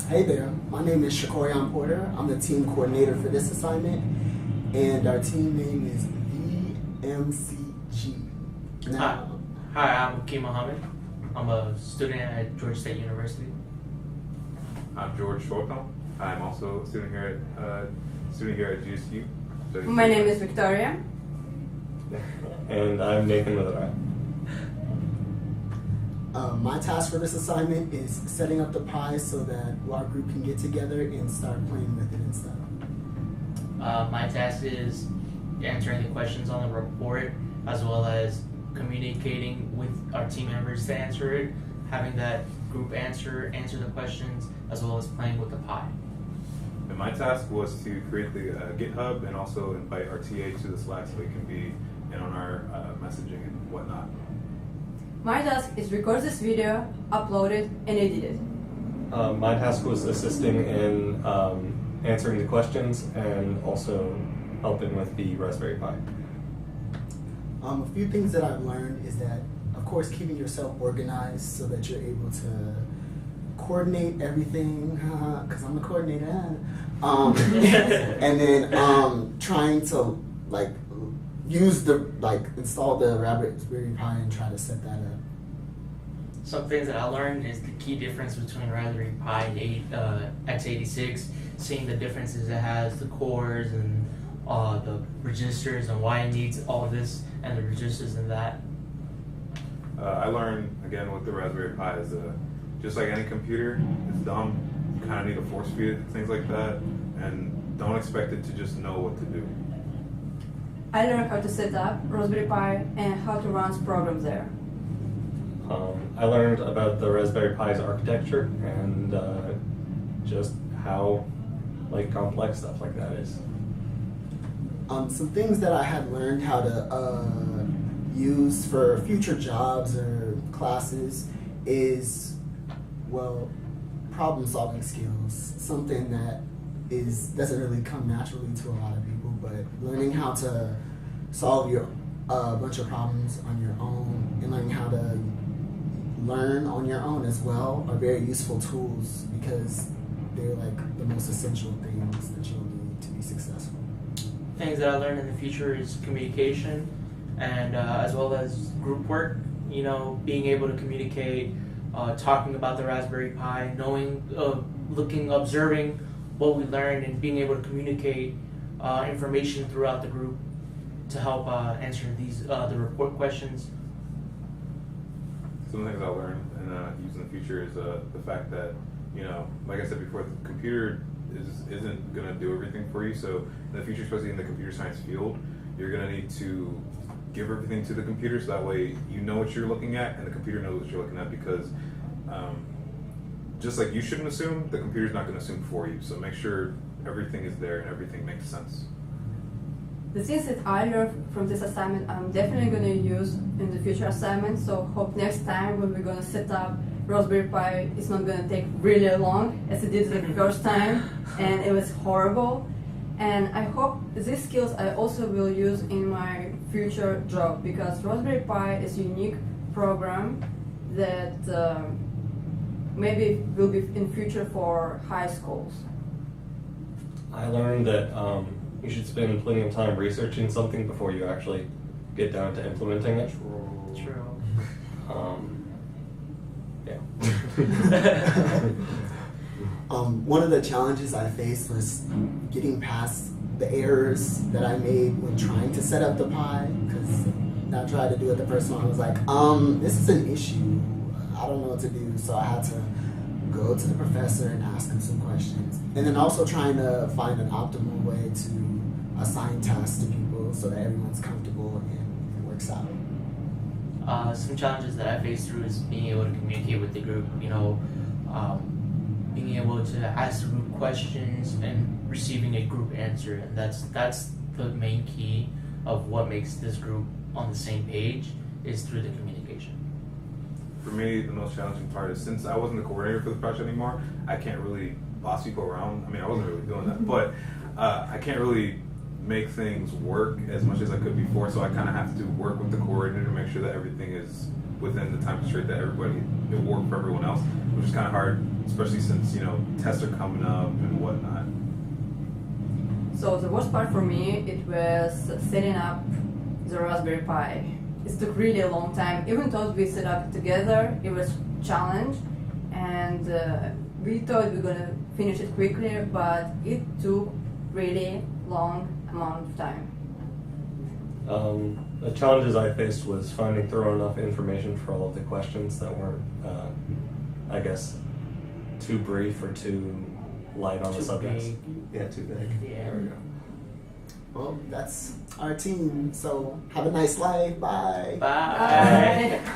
Hey there, my name is Shakorian Porter. I'm the team coordinator for this assignment, and our team name is VMCG. Hi, I'm Hakeem Mohammed. I'm a student at Georgia State University. I'm George Shortham. I'm also a student here at GSU. My name is Victoria. And I'm Nathan Witherite. My task for this assignment is setting up the prize so that our group can get together and start playing with it and stuff. My task is answering the questions on the report, as well as communicating with our team members to answer it, having that group answer the questions, as well as playing with the pie. And my task was to create the GitHub and also invite our TA to the Slack so they can be in on our messaging and whatnot. My task is record this video, upload it, and edit it. My task was assisting in answering the questions and also helping with the Raspberry Pi. A few things that I've learned is that, of course, keeping yourself organized so that you're able to coordinate everything, because I'm the coordinator, and then trying to install the Raspberry Pi and try to set that up. Some things that I learned is the key difference between Raspberry Pi and x86, seeing the differences it has, the cores and the registers and why it needs all of this and the registers and that. I learned, again, with the Raspberry Pi is just like any computer, it's dumb. You kind of need to force feed it, things like that, and don't expect it to just know what to do. I learned how to set up Raspberry Pi and how to run programs there. I learned about the Raspberry Pi's architecture and just how complex stuff like that is. Some things that I had learned how to use for future jobs or classes is, problem-solving skills. Something that doesn't really come naturally to a lot of people, but learning how to solve a bunch of problems on your own and learning how to learn on your own as well are very useful tools because they're the most essential things that you'll need to be successful. Things that I learned in the future is communication and as well as group work, being able to communicate, talking about the Raspberry Pi, knowing, observing what we learned and being able to communicate information throughout the group to help answer the report questions. Some things I learned and use in the future is the fact that, like I said before, the computer isn't going to do everything for you. So in the future, especially in the computer science field, you're going to need to give everything to the computer so that way you know what you're looking at and the computer knows what you're looking at, because just like you shouldn't assume, the computer's not going to assume for you. So make sure everything is there and everything makes sense. The things that I learned from this assignment, I'm definitely going to use in the future assignments. So hope next time when we're going to set up Raspberry Pi, it's not going to take really long as it did the first time, and it was horrible. And I hope these skills I also will use in my future job, because Raspberry Pi is a unique program that maybe will be in future for high schools. I learned that you should spend plenty of time researching something before you actually get down to implementing it. True. Yeah. One of the challenges I faced was getting past the errors that I made when trying to set up the Pi, because I tried to do it the first one. I was like, this is an issue. I don't know what to do. So I had to go to the professor and ask him some questions. And then also trying to find an optimal way to assign tasks to people so that everyone's comfortable and it works out. Some challenges that I faced through is being able to communicate with the group, being able to ask the group questions and receiving a group answer. And that's the main key of what makes this group on the same page, is through the communication. For me, the most challenging part is, since I wasn't the coordinator for the project anymore, I can't really boss people around. I mean, I wasn't really doing that, but I can't really make things work as much as I could before, so I kind of have to work with the coordinator to make sure that everything is within the time constraint that it worked for everyone else, which is kind of hard, especially since tests are coming up and whatnot. So the worst part for me, it was setting up the Raspberry Pi. It took really a long time. Even though we set up together, it was a challenge, and we thought we were gonna finish it quickly, but it took really long amount of time. The challenges I faced was finding thorough enough information for all of the questions that weren't, I guess, too brief or too light on the Too subjects. big. Yeah, too big. Yeah. There we go. Well, that's our team. So have a nice life. Bye. Bye. Bye.